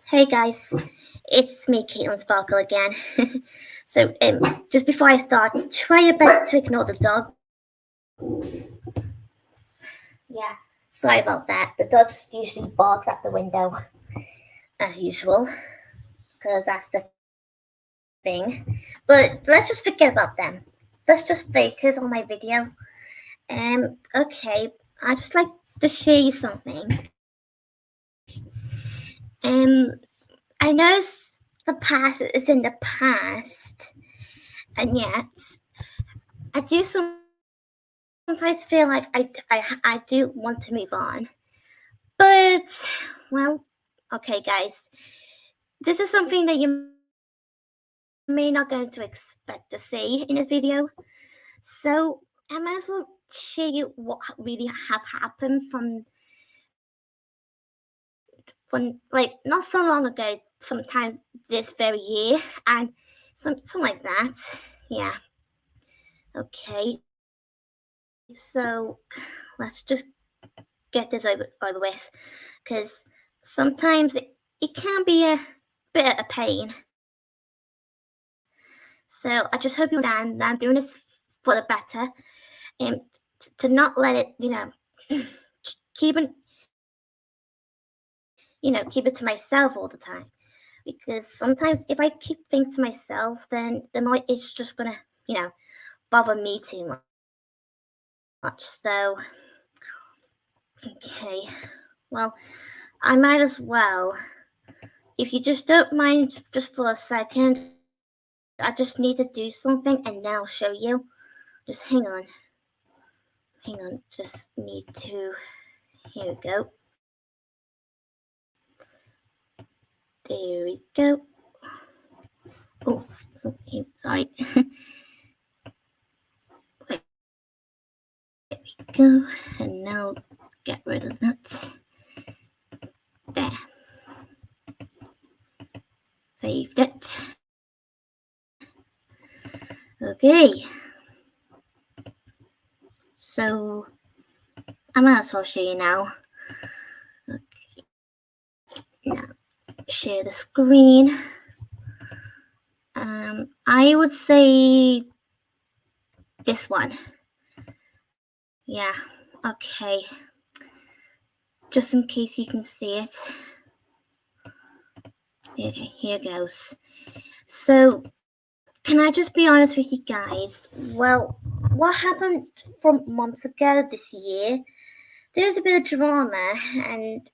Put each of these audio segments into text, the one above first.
Hey guys, it's me, Caitlin Sparkle again. So, just before I start, try your best to ignore the dogs. Yeah, sorry about that. The dogs usually barks at the window, as usual, because that's the thing. But let's just forget about them. Let's just focus on my video. Okay, I'd just like to share you something. I know the past is in the past, and yet I do sometimes feel like I do want to move on. But, well, okay, guys, this is something that you may not going to expect to see in this video. So I might as well share you what really have happened from like not so long ago, sometimes this very year, and something like that. Yeah. Okay. So let's just get this over with, because sometimes it can be a bit of a pain. So I just hope you understand that I'm doing this for the better, and to not let it, keep it, keep it to myself all the time. Because sometimes if I keep things to myself, then it's just gonna, bother me too much. So, okay, well, I might as well. If you just don't mind, just for a second, I just need to do something, and then I'll show you. Just hang on. Just need to. Here we go. There we go. Oh, okay, sorry. There we go. And now get rid of that. There. Saved it. Okay. So I might as well show you now. Okay. Now share the screen. I would say this one. Yeah. Okay. Just in case you can see it. Okay, here goes. So, can I just be honest with you guys? Well, what happened from months ago this year, there's a bit of drama, and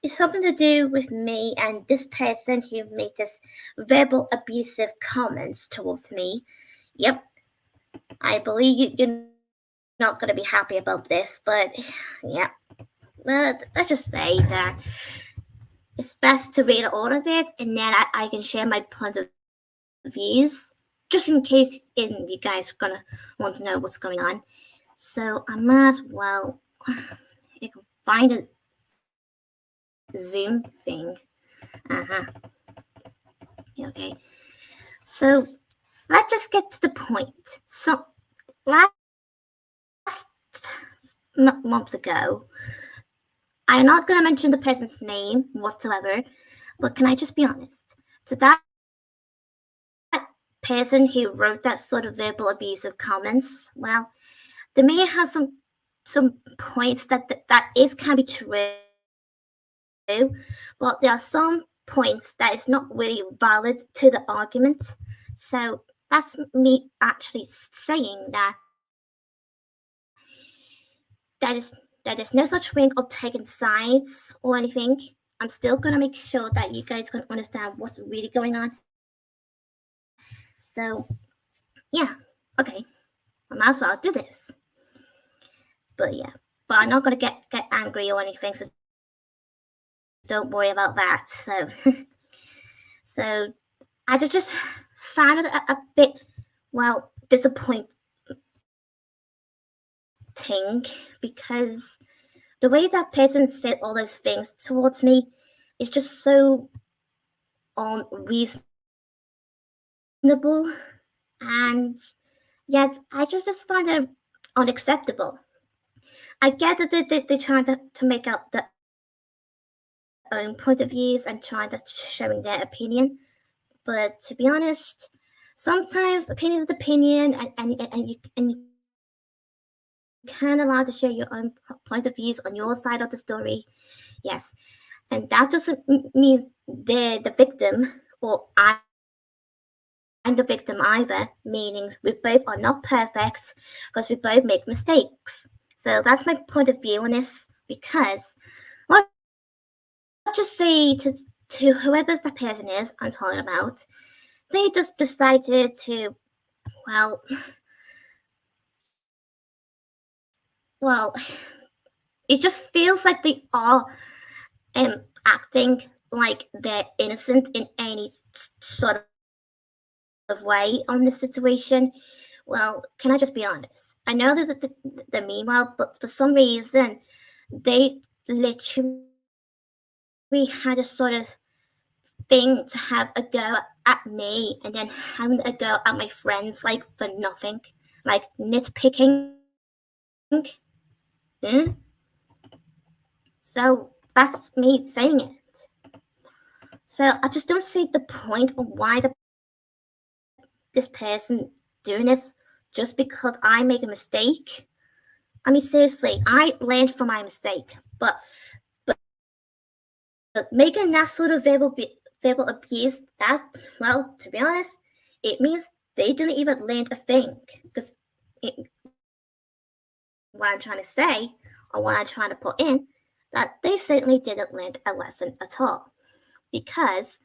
it's something to do with me and this person who made this verbal abusive comments towards me. Yep, I believe you're not going to be happy about this, but yeah, let's just say that it's best to read all of it, and then I can share my point of views, just in case you guys are gonna want to know what's going on. So I might as well, you can find a Zoom thing. Okay. So let's just get to the point. So last months ago, I'm not gonna mention the person's name whatsoever, but can I just be honest? To that person who wrote that sort of verbal abusive comments, well, they may have some points that can be true, but there are some points that is not really valid to the argument. So that's me actually saying that is no such thing of taking sides or anything. I'm still gonna make sure that you guys can understand what's really going on. So yeah, okay, I might as well do this. But yeah, but I'm not gonna get angry or anything, so don't worry about that. So I just found it a bit, well, disappointing, because the way that person said all those things towards me is just so unreasonable, and yet I just find it unacceptable. I get that they're trying to make out their own point of views and trying to showing their opinion. But to be honest, sometimes opinion is opinion, and you can allow to share your own point of views on your side of the story. Yes, and that doesn't mean they're the victim or I'm the victim either, meaning we both are not perfect because we both make mistakes. So that's my point of view on this. Because let's just say to whoever the person is I'm talking about, they just decided to, well, well, it just feels like they are acting like they're innocent in any sort of way on this situation. Well, can I just be honest? I know that the meanwhile, but for some reason, they literally had a sort of thing to have a go at me and then having a go at my friends, like for nothing, like nitpicking. Yeah? So that's me saying it. So I just don't see the point of why this person doing this just because I make a mistake. I mean, seriously, I learned from my mistake, but making that sort of verbal abuse, that, well, to be honest, it means they didn't even learn a thing. Because what I'm trying to say, or what I'm trying to put in, that they certainly didn't learn a lesson at all. Because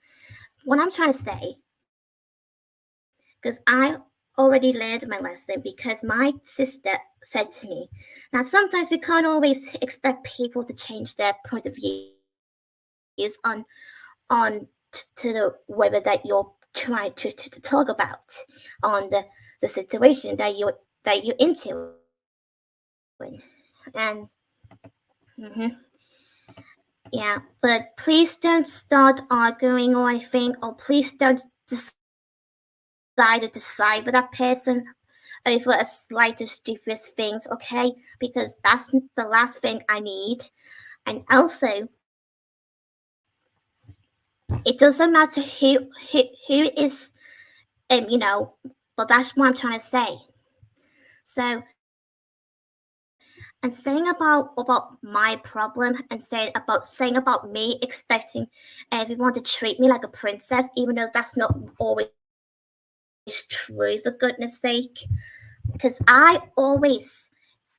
what I'm trying to say, because I already learned my lesson because my sister said to me, now sometimes we can't always expect people to change their point of views on to the whether that you're trying to talk about on the situation that you're into. And yeah, but please don't start arguing or anything, or please don't decide with that person over a slight of stupid things, okay? Because that's the last thing I need. And also, it doesn't matter who is, but that's what I'm trying to say. So, and saying about my problem and saying about me expecting everyone to treat me like a princess, even though that's not always true, for goodness sake. Because I always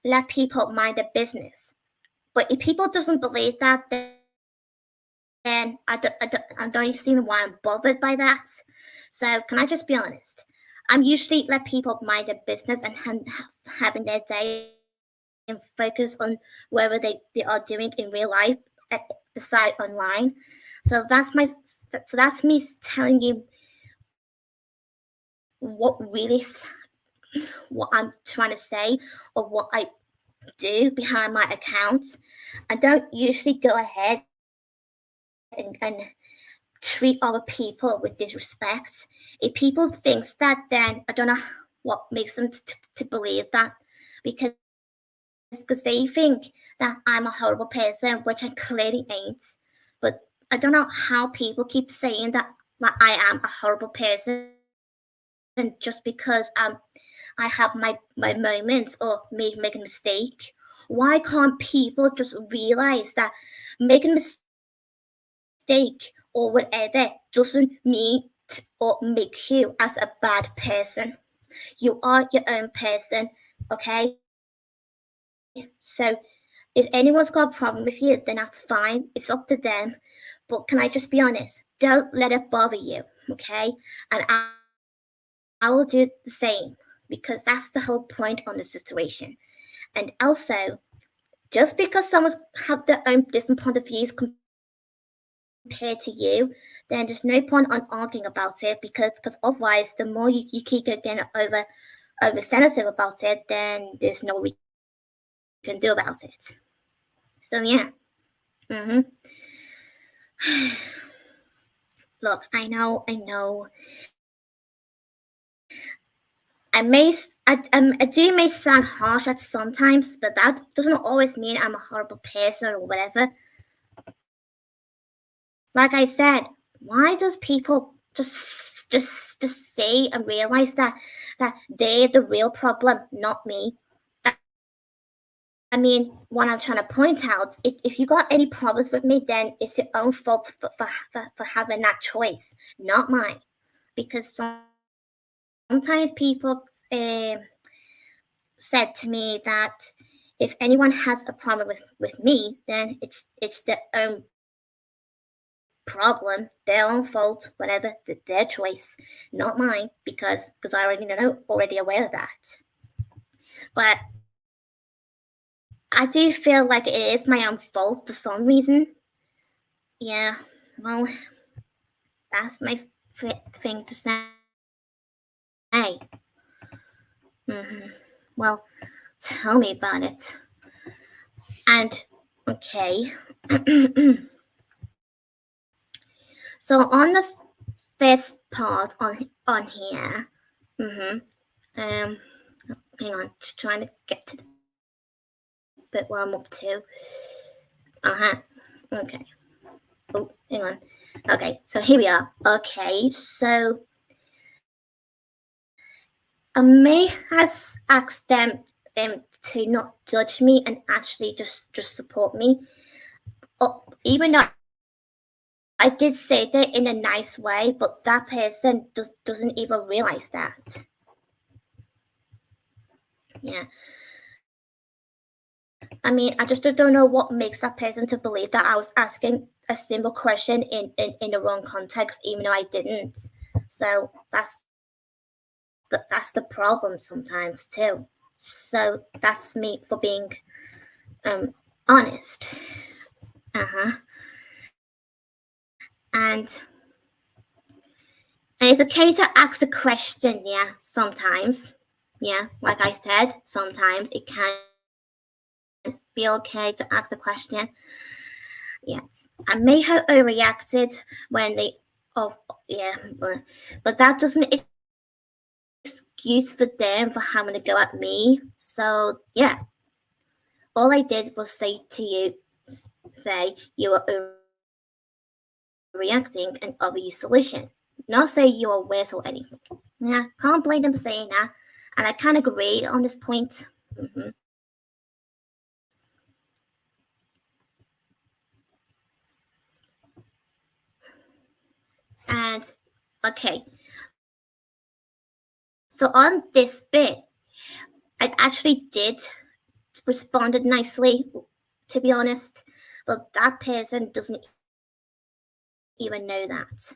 let people mind their business. But if people doesn't believe that, then I don't see why I'm bothered by that. So can I just be honest? I'm usually let people mind their business and having their day and focus on whatever they are doing in real life aside online. So that's me telling you what I'm trying to say or what I do behind my account. I don't usually go ahead and treat other people with disrespect. If people thinks that, then I don't know what makes them to believe that, because they think that I'm a horrible person, which I clearly ain't. But I don't know how people keep saying that I am a horrible person just because I have my moments or make a mistake. Why can't people just realize that making a mistake or whatever doesn't mean or make you as a bad person? You are your own person, okay? So if anyone's got a problem with you, then that's fine. It's up to them. But can I just be honest? Don't let it bother you, okay? And I will do the same because that's the whole point on the situation. And also, just because someone's have their own different point of views compared to you, then there's no point on arguing about it because otherwise, the more you keep getting over sensitive about it, then there's no we can do about it. So yeah. Look, I know I do may sound harsh at sometimes, but that doesn't always mean I'm a horrible person or whatever. Like I said, why does people just say and realize that they're the real problem, not me? I mean, what I'm trying to point out, if you got any problems with me, then it's your own fault for having that choice, not mine. Because sometimes people said to me that if anyone has a problem with me, then it's their own problem, their own fault, whatever, their choice, not mine, because I already aware of that. But I do feel like it is my own fault for some reason. Yeah, well, that's my thing to say. Mm-hmm. Well, tell me about it. And okay. So on the first part on here, hang on, just trying to get to the bit where I'm up to. Okay. Oh, hang on. Okay, so here we are. Okay, so I may have asked them to not judge me and actually just support me. Even though I did say that in a nice way, but that person doesn't even realize that. Yeah. I mean, I just don't know what makes that person to believe that I was asking a simple question in the wrong context, even though I didn't. So that's the problem sometimes too. So that's me for being honest. And it's okay to ask a question, yeah, sometimes. Yeah, like I said, sometimes it can be okay to ask a question. Yes, I may have overreacted when they, yeah, but that doesn't excuse for them for having to go at me. So yeah, all I did was say you were reacting and offer you solution. Not say you are worse or anything. Yeah, can't blame them saying that. And I can agree on this point. Mm-hmm. And okay, so on this bit, I actually did responded nicely, to be honest, but that person doesn't even know that.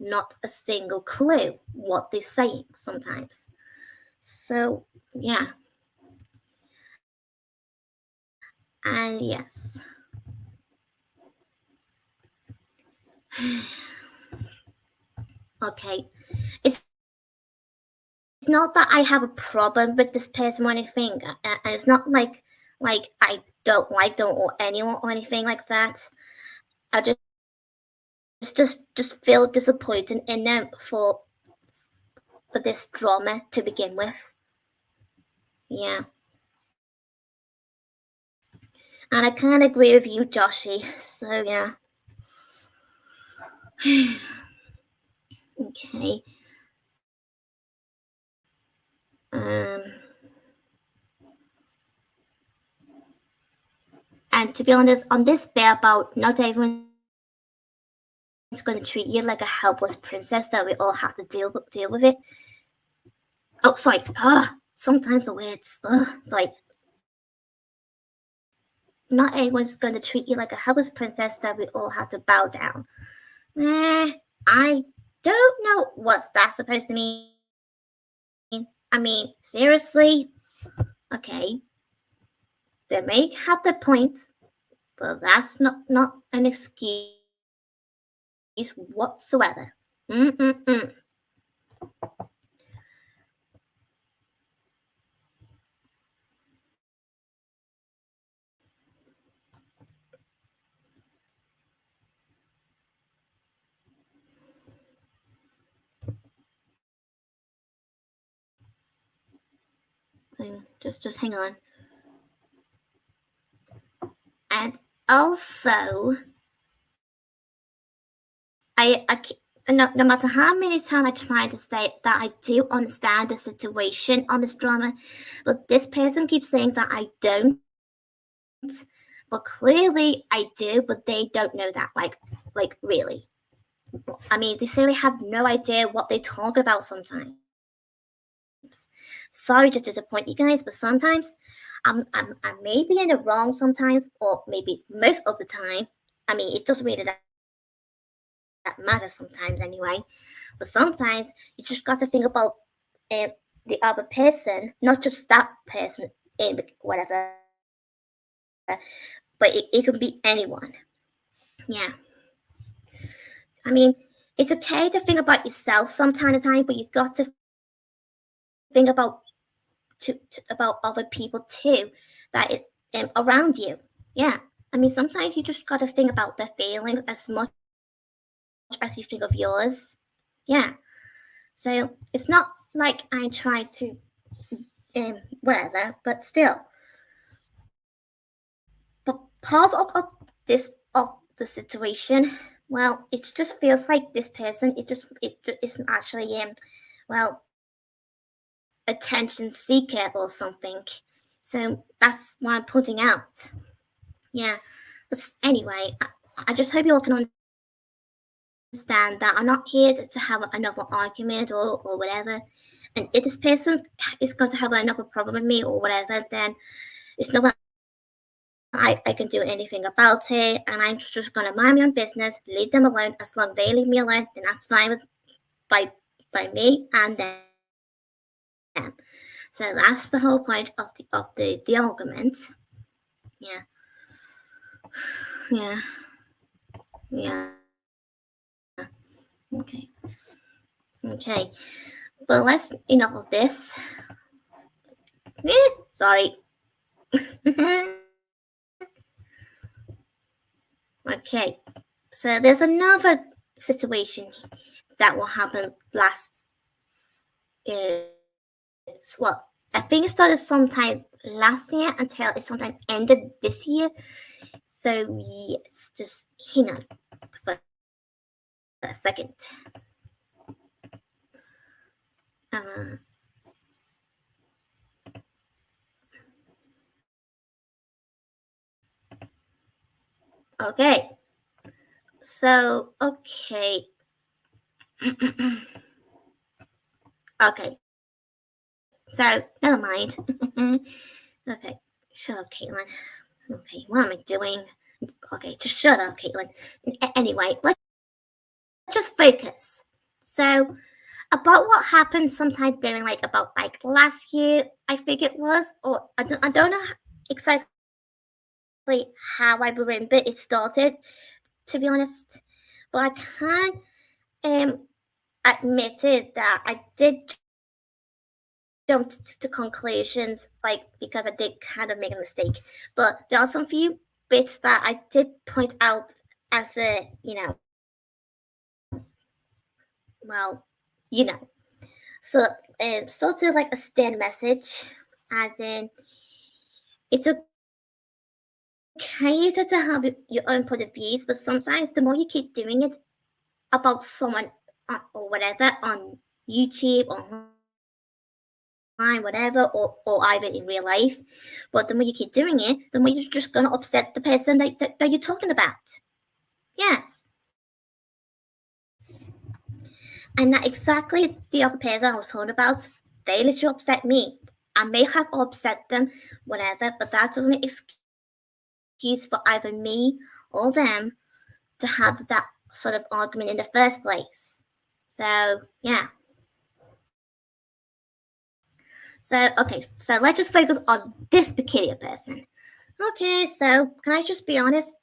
Not a single clue what they're saying sometimes. So yeah, and yes. Okay, it's not that I have a problem with this person or anything, and it's not like I don't like them or anyone or anything like that. I just feel disappointed in them for this drama to begin with. Yeah, and I can't agree with you, Joshy. So yeah. Okay. Um. And to be honest, on this bit about not everyone's going to treat you like a helpless princess, that we all have to deal with it. Oh, sorry. Sometimes the words. Sorry. Not everyone's going to treat you like a helpless princess that we all have to bow down. I don't know what's that supposed to mean. I mean, seriously? Okay. They may have their points, but that's not an excuse whatsoever. Mm-mm-mm. thing. Just hang on. And also, I no matter how many times I try to say that I do understand the situation on this drama, but this person keeps saying that I don't. But clearly I do, but they don't know that. Like really. I mean, they simply have no idea what they talk about sometimes. Sorry to disappoint you guys, but sometimes I may be in the wrong sometimes, or maybe most of the time. I mean, it doesn't really that matter sometimes anyway. But sometimes you just got to think about the other person, not just that person in whatever. But it can be anyone. Yeah. I mean, it's okay to think about yourself some time to time, but you got to think about about other people too that is around you. Yeah. I mean, sometimes you just got to think about their feelings as much as you think of yours. Yeah. So it's not like I try to whatever, but still. But part of this of the situation, well, it just feels like this person it isn't actually well, attention seeker or something. So that's why I'm putting out. Yeah. But anyway, I just hope you all can understand that I'm not here to have another argument or whatever. And if this person is going to have another problem with me or whatever, then it's not I can do anything about it, and I'm just gonna mind my own business, leave them alone. As long as they leave me alone, then that's fine by me and them. So that's the whole point of the argument. Yeah, yeah, yeah. Okay, okay. But let's enough of this. Sorry. Okay, so there's another situation that will happen last. Well, I think it started sometime last year until it sometime ended this year. So yes, just hang on for a second. Uh, okay. So okay. Okay. So never mind. Okay. Shut up, Caitlin. Okay, what am I doing? Okay, just shut up, Caitlin. Anyway, let's just focus. So, about what happened sometime during about last year, I think it was, or I don't know exactly how I remember it started, to be honest, but I can admitted that I did jump to conclusions because I did kind of make a mistake, but there are some few bits that I did point out as a well, you know. So, sort of like a stand message, as in, it's okay to have your own point of views, but sometimes the more you keep doing it about someone or whatever on YouTube or online, whatever, or either in real life, but the more you keep doing it, the more you're just going to upset the person that you're talking about. Yes. And not exactly the other person I was talking about. They literally upset me. I may have upset them, whatever, but that doesn't excuse for either me or them to have that sort of argument in the first place. So, yeah. So, okay, so let's just focus on this peculiar person. Okay, so can I just be honest?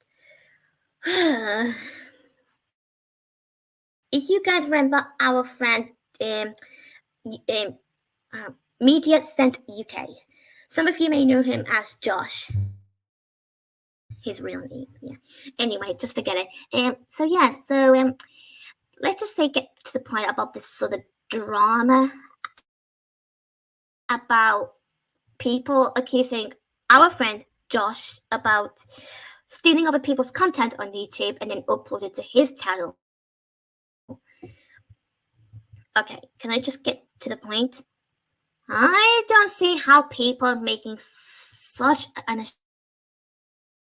If you guys remember our friend um, Media Sent UK, some of you may know him as Josh. His real name, yeah. Anyway, just forget it. So yeah, so let's just say get to the point about this sort of drama about people accusing our friend Josh about stealing other people's content on YouTube and then upload it to his channel. Okay, can I just get to the point? I don't see how people are making such an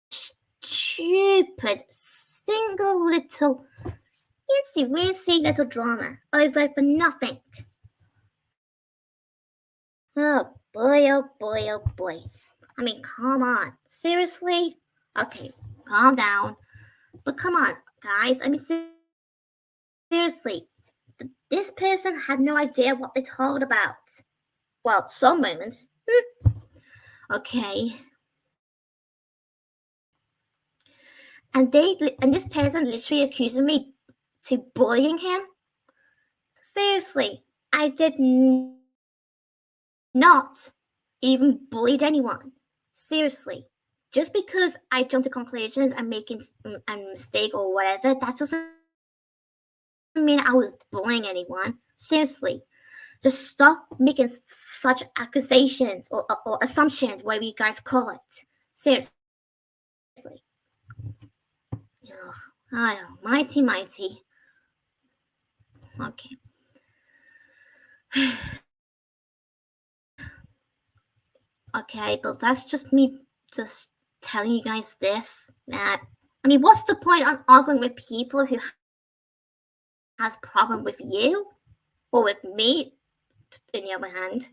stupid single little weensy little drama over for nothing. Oh boy, oh boy, oh boy. I mean, come on. Seriously? Okay, calm down. But come on, guys. I mean, seriously. This person had no idea what they talked about. Well, some moments. Okay. And this person literally accusing me to bullying him. Seriously, I did not even bullied anyone. Seriously. Just because I jump to conclusions and making a mistake or whatever, that doesn't mean I was bullying anyone. Seriously. Just stop making such accusations or assumptions, whatever you guys call it. Seriously. Ugh, I know, mighty. Okay. Okay, but that's just me just telling you guys this, that, I mean, what's the point on arguing with people who has problem with you or with me, on the other hand?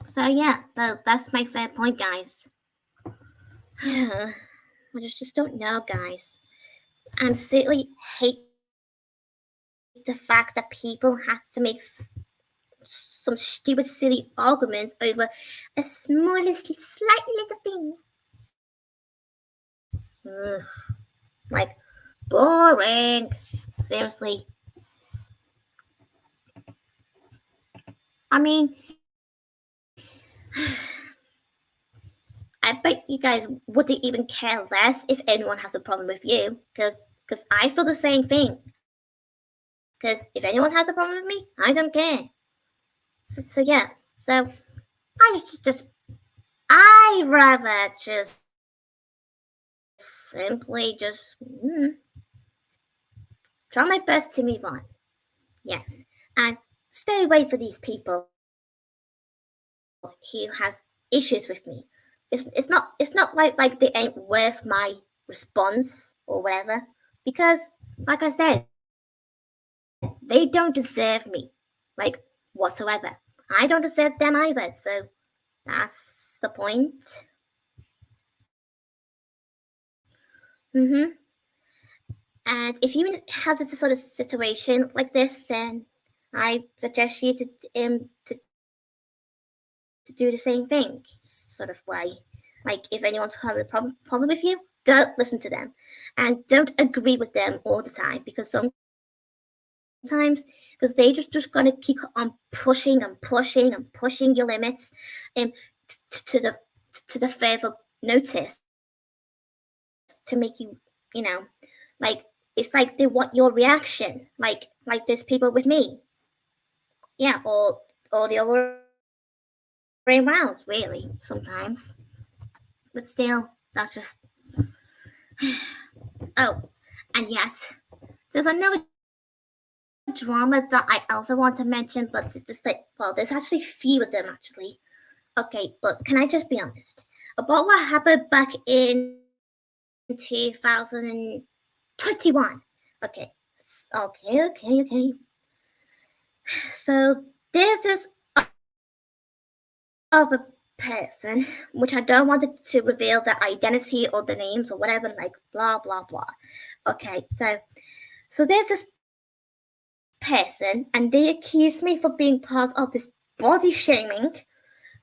So yeah, so that's my fair point, guys. I just don't know, guys. I absolutely hate the fact that people have to make some stupid, silly arguments over a smallest, slightly little thing. Ugh. Like, boring. Seriously. I mean, I bet you guys wouldn't even care less if anyone has a problem with you, because I feel the same thing. Because if anyone has a problem with me, I don't care. So yeah. So I rather just simply just try my best to move on. Yes, and stay away from these people who has issues with me. It's not like they ain't worth my response or whatever, because like I said, they don't deserve me, like, whatsoever. I don't deserve them either, so that's the point. And if you have this sort of situation like this, then I suggest you to do the same thing, sort of way. Like, if anyone's having a problem with you, don't listen to them, and don't agree with them all the time, because sometimes they just gonna keep on pushing your limits, to the further notice, to make you, like, it's like they want your reaction, like those people with me, yeah, or the other way around, really, sometimes. But still, that's just. Oh, and yes, there's another drama that I also want to mention, but there's actually few of them, actually. Okay, but can I just be honest about what happened back in 2021? Okay. So there's this other person, which I don't want to reveal the identity or the names or whatever, like blah blah blah. Okay, so there's this person, and they accused me for being part of this body shaming.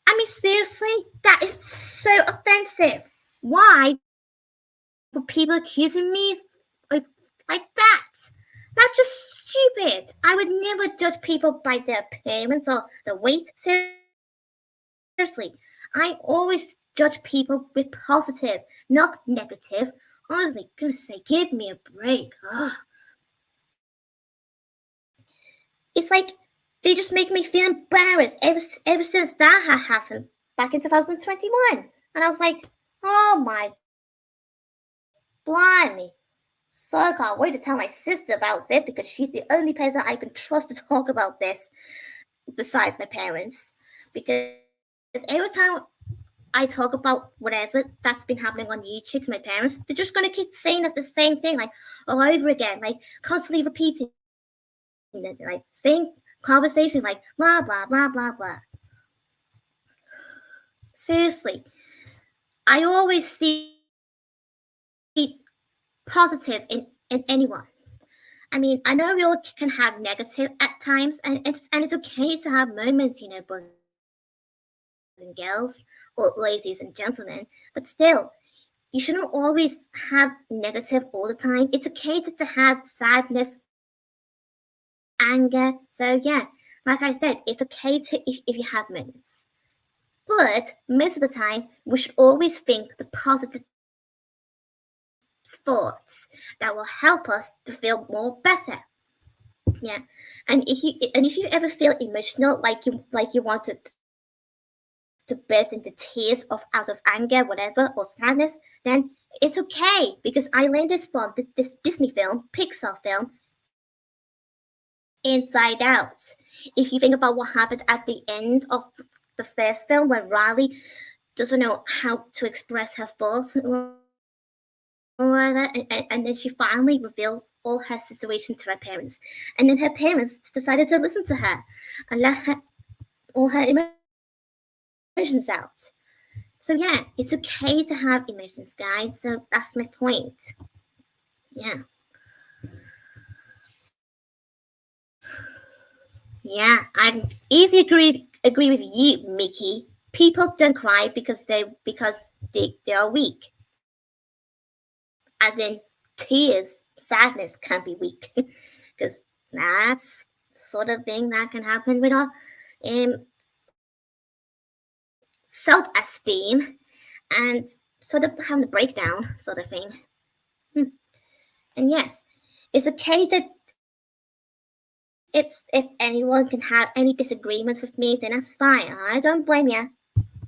I mean, seriously, that is so offensive. Why were people accusing me of like that? That's just stupid. I would never judge people by their appearance or their weight. Seriously, I always judge people with positive, not negative. Honestly, goodness sake, give me a break. Ugh. It's like they just make me feel embarrassed ever since that had happened back in 2021. And I was like, oh my blimey. So I can't wait to tell my sister about this because she's the only person I can trust to talk about this besides my parents. Because every time I talk about whatever that's been happening on YouTube to my parents, they're just gonna keep saying us the same thing, like all over again, like constantly repeating it, like same conversation, like blah blah blah blah blah. Seriously, I always see positive in anyone. I mean, I know we all can have negative at times, and it's okay to have moments, boys and girls, or ladies and gentlemen, but still, you shouldn't always have negative all the time. It's okay to have sadness, anger. So yeah, like I said, it's okay to if you have moments. But most of the time, we should always think the positive thoughts that will help us to feel more better. Yeah, and if you ever feel emotional, like you wanted to burst into tears of out of anger, whatever, or sadness, then it's okay because I learned this from this Disney film, Pixar film, Inside Out. If you think about what happened at the end of the first film, when Riley doesn't know how to express her thoughts and then she finally reveals all her situation to her parents, and then her parents decided to listen to her and let her all her emotions out. So yeah, it's okay to have emotions, guys. So that's my point. Yeah. Yeah, I easily agree with you, Mickey. People don't cry because they are weak. As in tears, sadness can be weak. Because that's sort of thing that can happen with our self-esteem and sort of having a breakdown sort of thing. And yes, it's okay that if anyone can have any disagreements with me, then that's fine. I don't blame you.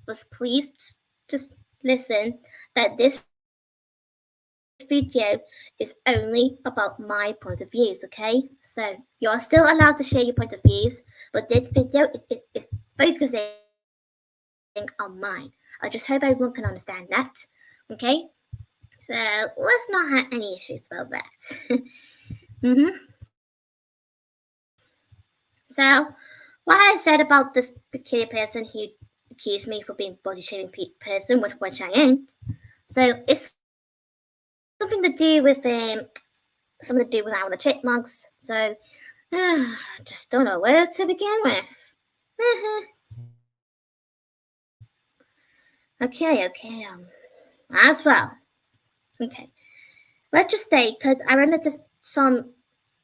But please just listen that this video is only about my point of views, okay? So you're still allowed to share your point of views, but this video is focusing on mine. I just hope everyone can understand that, okay? So let's not have any issues about that. So, what I said about this peculiar person who accused me for being body shaming person, which I ain't. So it's something to do with something to do with the chipmunks. So just don't know where to begin with. Okay. As well. Okay. Let's just say because I ran into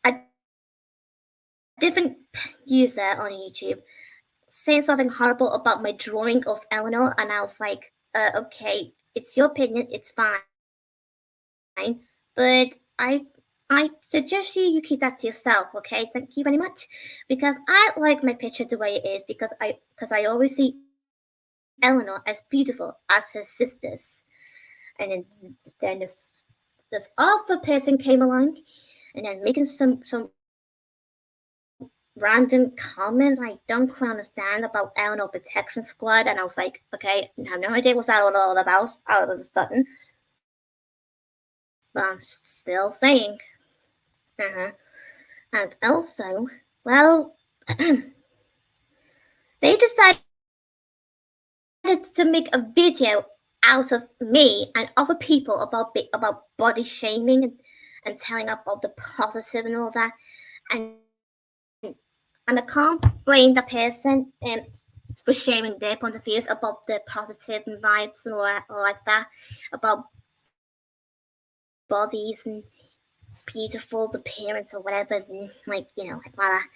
a different user on YouTube saying something horrible about my drawing of Eleanor, and I was like, okay, it's your opinion, it's fine, but I suggest you keep that to yourself, okay? Thank you very much, because I like my picture the way it is because I always see Eleanor as beautiful as her sisters, and then this other person came along, and then making some random comments I don't quite understand about Eleanor Protection Squad, and I was like, okay, I have no idea what's that all about out of the sudden. But I'm still saying. And also, well, they decided to make a video out of me and other people about body shaming and telling about the positive and all that, and I can't blame the person for sharing their point of views about the positive and vibes and all like that, about bodies and beautiful appearance or whatever, and like that.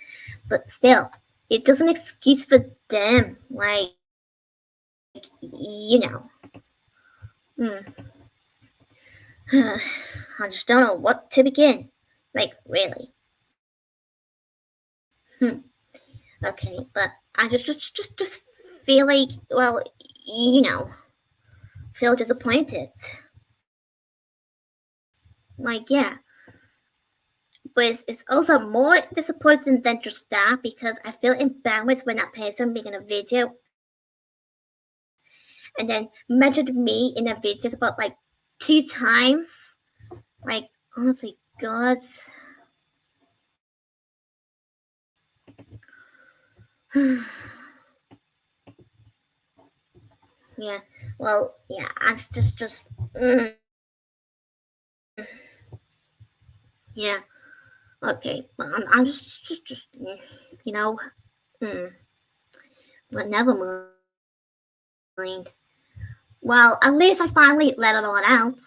But still, it doesn't excuse for them, like you know. I just don't know what to begin. Like really. Okay, but I just feel like, well, you know, feel disappointed. Like, yeah, but it's also more disappointing than just that because I feel embarrassed when that person making a video and then mentioned me in a video about like 2 times. Like, honestly, God. Yeah, well, yeah, I just, yeah, okay, well, I'm just, you know, mm, but never mind. Well, at least I finally let it all out.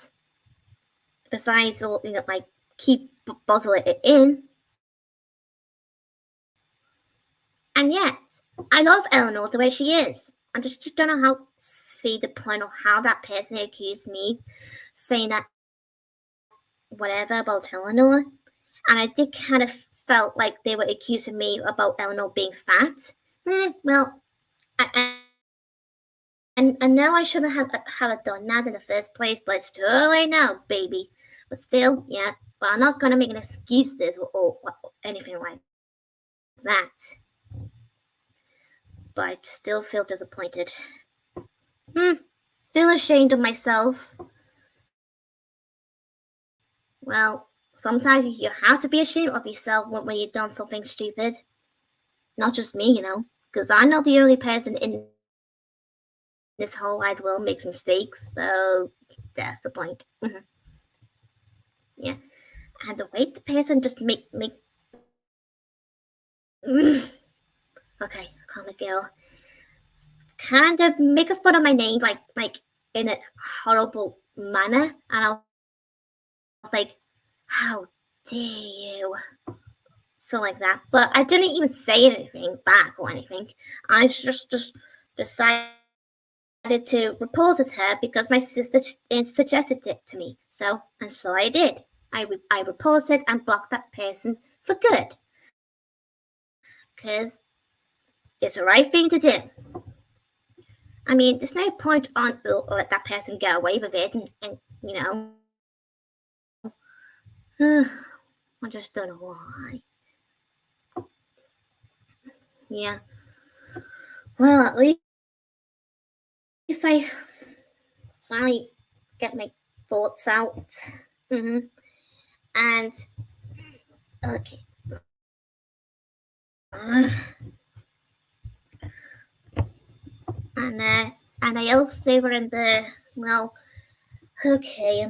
Besides, all like keep bottling it in. And yet, I love Eleanor the way she is. I just don't know how to see the point of how that person accused me, saying that whatever about Eleanor. And I did kind of felt like they were accusing me about Eleanor being fat. Well, I know I shouldn't have done that in the first place, but it's too late now, baby. But still, yeah. But I'm not gonna make an excuses or anything like that. But I still feel disappointed. Feel ashamed of myself. Well, sometimes you have to be ashamed of yourself when you've done something stupid. Not just me, because I'm not the only person in this whole wide world makes mistakes. So that's the point. Yeah, and the way the person just make. Okay, calm it, girl. Kind of making fun of my name, like in a horrible manner, and I was like, "How dare you?" So like that. But I didn't even say anything back or anything. I just decided to report at her because my sister suggested it to me. So I did. I reported and blocked that person for good because it's the right thing to do. I mean, there's no point on let that person get away with it, and I just don't know why. Yeah. Well, at least I finally get my thoughts out. hmm And okay. And I also were in the well. Okay.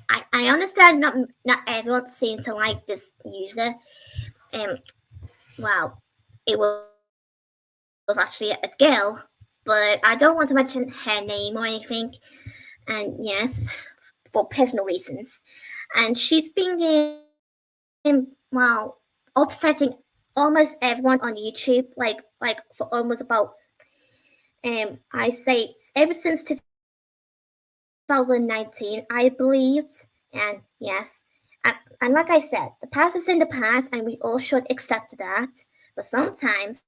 I understand not everyone seemed to like this user. Um. Well, it was actually a girl, but I don't want to mention her name or anything. And yes, for personal reasons. And she's been well upsetting almost everyone on YouTube, like for almost about I say ever since 2019, I believed. And yes, and like I said, the past is in the past, and we all should accept that. But sometimes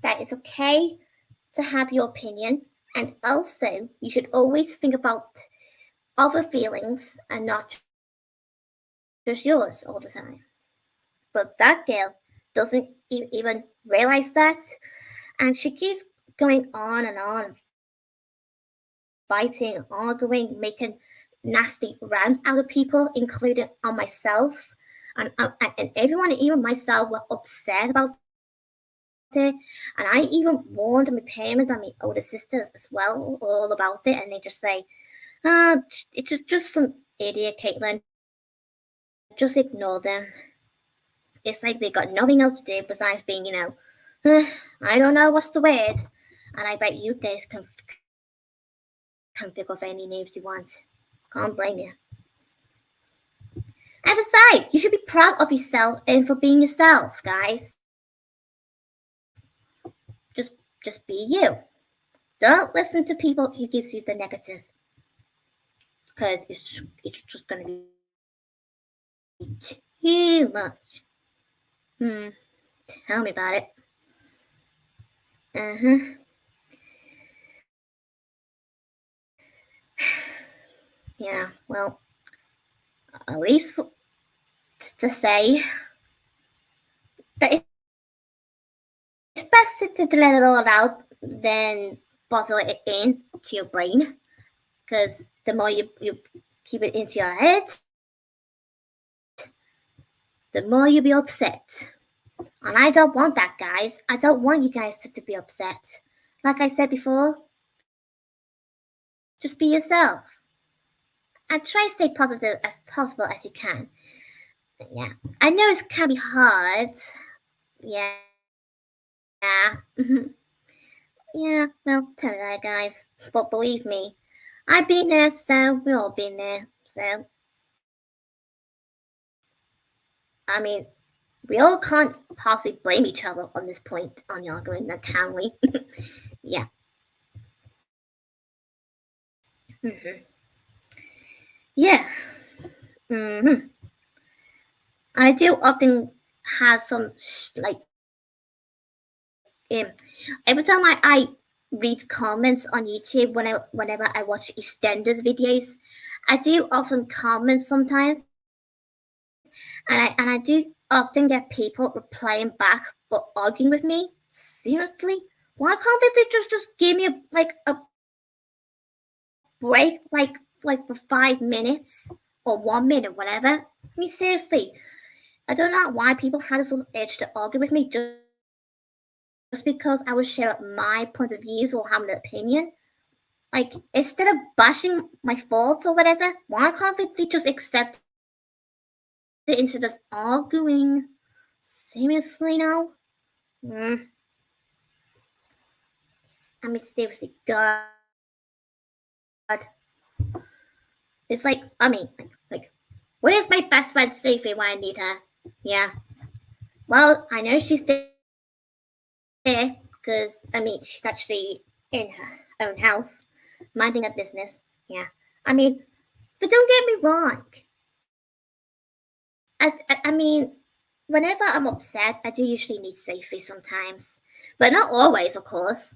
that it's okay to have your opinion, and also you should always think about other feelings and not just yours all the time. But that girl doesn't even realize that, and she keeps going on, fighting, arguing, making nasty rants out of people, including on myself. And everyone, even myself, were upset about it. And I even warned my parents and my older sisters as well all about it, and they just say, it's just some idiot, Caitlin. Just ignore them. It's like they got nothing else to do besides being, I don't know what's the word. And I bet you guys can think of any names you want. Can't blame you. And besides, you should be proud of yourself and for being yourself, guys. Just just be you. Don't listen to people who gives you the negative, because it's just gonna be Too much. Tell me about it. Yeah, well, at least to say that it's best to let it all out than bottle it in to your brain, because the more you keep it into your head, the more you'll be upset. And I don't want that, guys. I don't want you guys to be upset. Like I said before, just be yourself. And try to stay positive as possible as you can. Yeah, I know it can be hard. Yeah. Yeah, well, tell me that, guys. But believe me, I've been there, so we've all been there. So, I mean, we all can't possibly blame each other on this point on the argument, can we? Yeah. Yeah. I do often have some every time I read comments on YouTube whenever I watch EastEnders videos, I do often comment sometimes, and I do often get people replying back but arguing with me. Seriously, why can't they just give me a break for 5 minutes or 1 minute, whatever? I mean, seriously, I don't know why people have this little itch to argue with me just because I would share my point of views or have an opinion. Like, instead of bashing my faults or whatever, why can't they just accept it instead of arguing? Seriously now? I mean, seriously, God. It's like, I mean, where's my best friend Sophie when I need her? Yeah. Well, I know she's there because, I mean, she's actually in her own house, minding her business. Yeah. I mean, but don't get me wrong. I mean, whenever I'm upset, I do usually need Sophie sometimes. But not always, of course.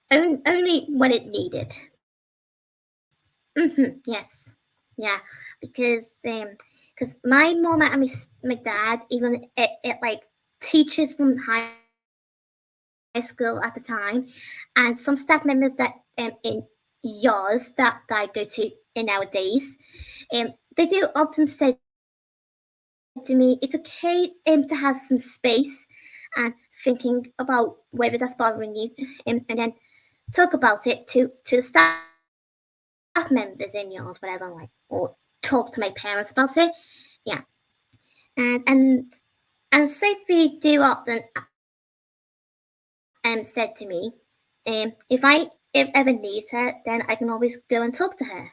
Only when it needed. Yes. Yeah. Because my mom and my dad, even it like teachers from high school at the time, and some staff members that in yours that I go to in nowadays, they do often say to me, it's okay to have some space and thinking about whether that's bothering you, and then talk about it to the staff members in yours, whatever, like, or talk to my parents about it. Yeah, and Sophie do often said to me, if I ever need her, then I can always go and talk to her.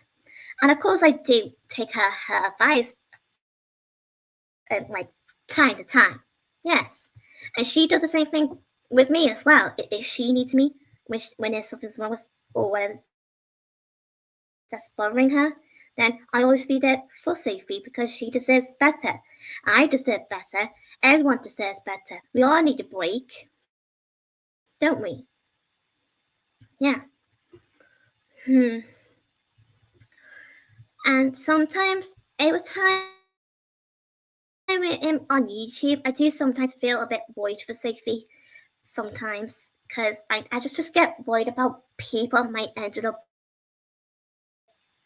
And of course, I do take her advice, like time to time. Yes, and she does the same thing with me as well. If she needs me when there's something's wrong with or whatever that's bothering her, then I always be there for Sophie because she deserves better. I deserve better. Everyone deserves better. We all need a break, don't we? Yeah. And sometimes, every time I'm on YouTube, I do sometimes feel a bit worried for Sophie. Sometimes, because I just get worried about people might end up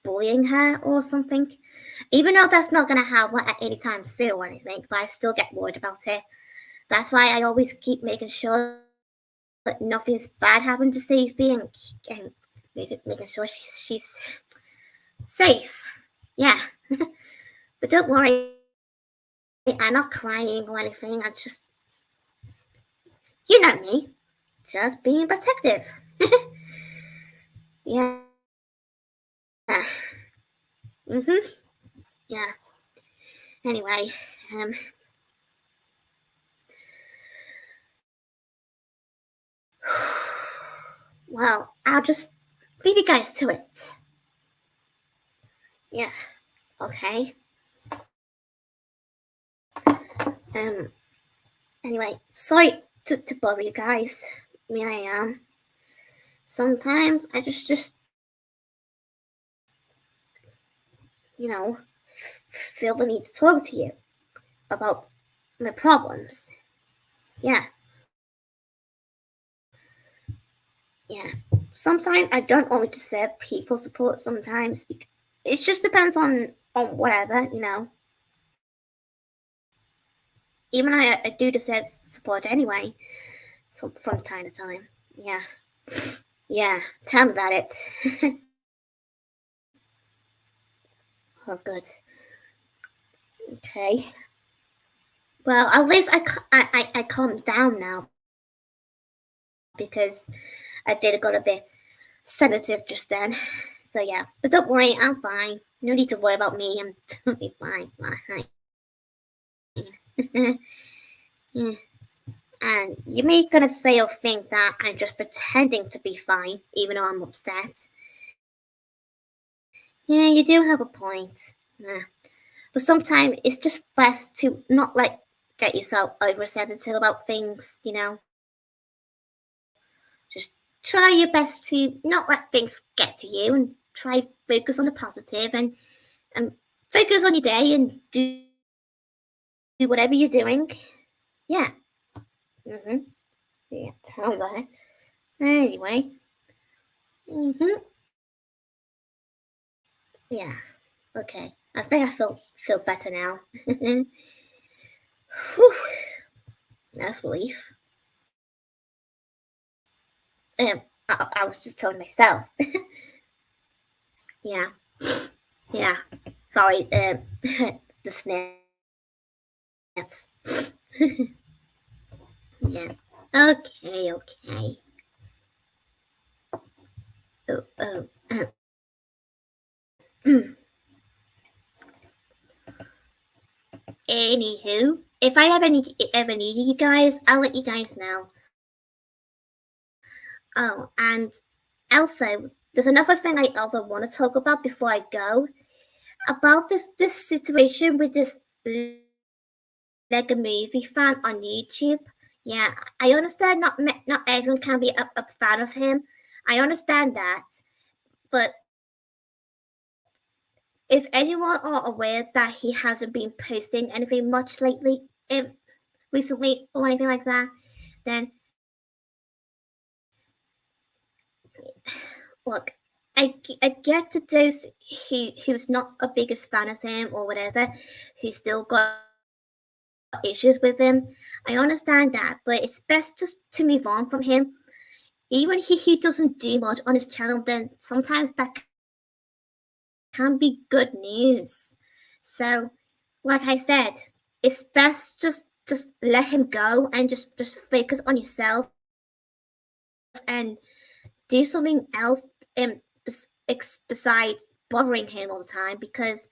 bullying her or something. Even though that's not going to happen at any time soon or anything, but I still get worried about it. That's why I always keep making sure that nothing's bad happened to Sophie and making sure she's safe. Yeah. But don't worry, I'm not crying or anything. I just, you know me, just being protective. Yeah. Yeah. Anyway, well, I'll just leave you guys to it. Yeah. Okay. Anyway, sorry to bother you guys. I mean, I am. Sometimes I just feel the need to talk to you about my problems. Yeah. Yeah. Sometimes I don't always deserve people's support sometimes. It just depends on whatever. Even I do deserve support anyway, from time to time. Yeah. Yeah. Tell me about it. Oh, good. Okay. Well, at least I calmed down now because I did got a bit sensitive just then. So yeah, but don't worry, I'm fine. No need to worry about me. I'm totally fine. Yeah. And you may gonna say or think that I'm just pretending to be fine, even though I'm upset. Yeah, you do have a point. Yeah. But sometimes it's just best to not get yourself oversensitive about things. Just try your best to not let things get to you, and try focus on the positive, and focus on your day and do whatever you're doing. Yeah. Yeah. Tell me about it. Anyway. Yeah. Okay. I think I feel better now. Whew. That's relief. I was just telling myself. Yeah. Yeah. Sorry. The snaps. Yeah. Okay. Okay. Oh. Anywho, if I ever needed you guys, I'll let you guys know. Oh, and also, there's another thing I also want to talk about before I go. About this situation with this Lego Movie fan on YouTube. Yeah, I understand not everyone can be a fan of him. I understand that, but if anyone are aware that he hasn't been posting anything much lately, recently or anything like that, then look, I get to those who's not a biggest fan of him or whatever, who still got issues with him. I understand that, but it's best just to move on from him. Even he doesn't do much on his channel, then sometimes that can be good news. So, like I said, it's best just let him go and just focus on yourself and do something else besides bothering him all the time because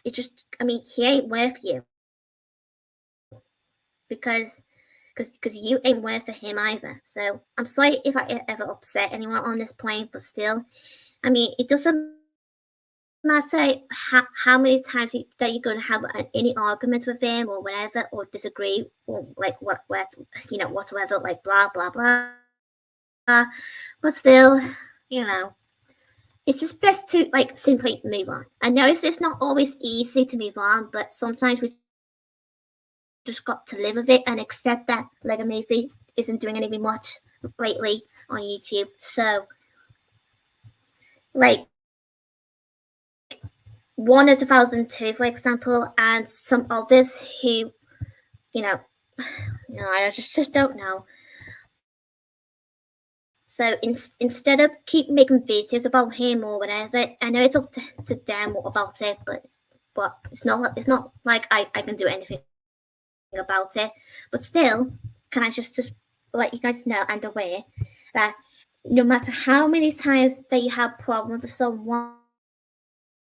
it just he ain't worth you because you ain't worth for him either. So I'm sorry if I ever upset anyone on this point, but still, it doesn't matter how many times that you're going to have any arguments with him or whatever, or disagree, or whatsoever, like blah blah blah. But still, it's just best to simply move on. I know it's not always easy to move on, but sometimes we just got to live with it and accept that Lego Movie isn't doing anything much lately on YouTube. So, like one of 2002, for example, and some others who, I just don't know. So instead of keep making videos about him or whatever, I know it's up to them about it, but it's not like I can do anything about it. But still, can I just let you guys know and aware that no matter how many times that you have problems with someone,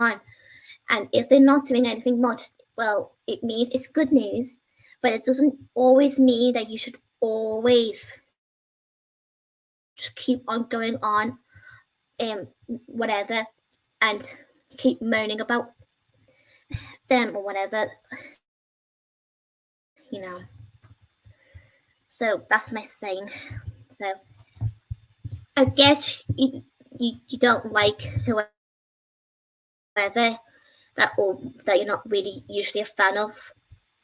and if they're not doing anything much, well, it means it's good news, but it doesn't always mean that you should always just keep on going on whatever and keep moaning about them or whatever. you know. So that's my saying. So I guess you don't like whoever that or that you're not really usually a fan of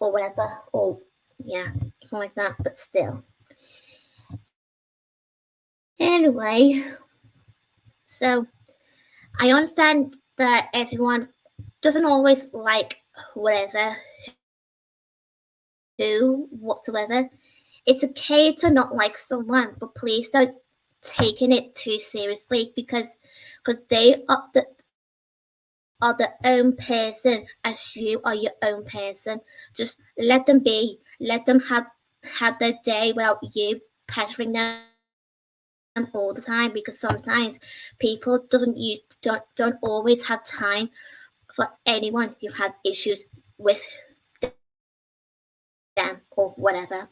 or whatever, or yeah, something like that, but still. Anyway, so I understand that everyone doesn't always like whatever, who, whatsoever. It's okay to not like someone, but please don't taking it too seriously because they are the own person as you are your own person. Just let them be. Let them have their day without you pestering them all the time, because sometimes people don't always have time for anyone who had issues with them or whatever.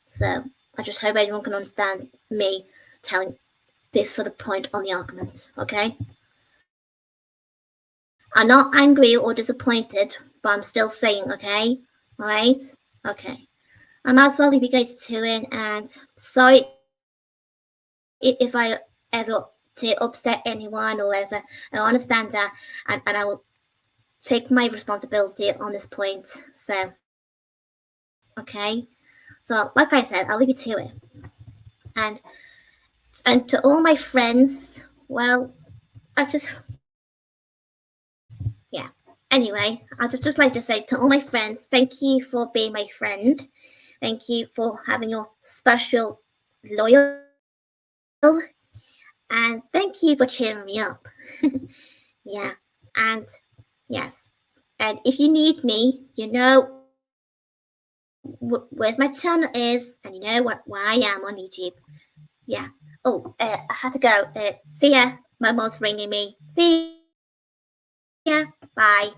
So I just hope everyone can understand me telling this sort of point on the argument, okay? I'm not angry or disappointed, but I'm still saying, okay? Alright? Okay. I might as well leave you guys to it, and sorry if I ever to upset anyone or whatever. I understand that, and I will take my responsibility on this point. So, okay? So, like I said, I'll leave you to it. And to all my friends, well, I just yeah. Anyway, I just like to say to all my friends, thank you for being my friend. Thank you for having your special loyal, and thank you for cheering me up. Yeah, and yes, and if you need me, you know where my channel is, and you know where I am on YouTube. Yeah. Oh, I had to go. See ya. My mom's ringing me. See ya. Bye.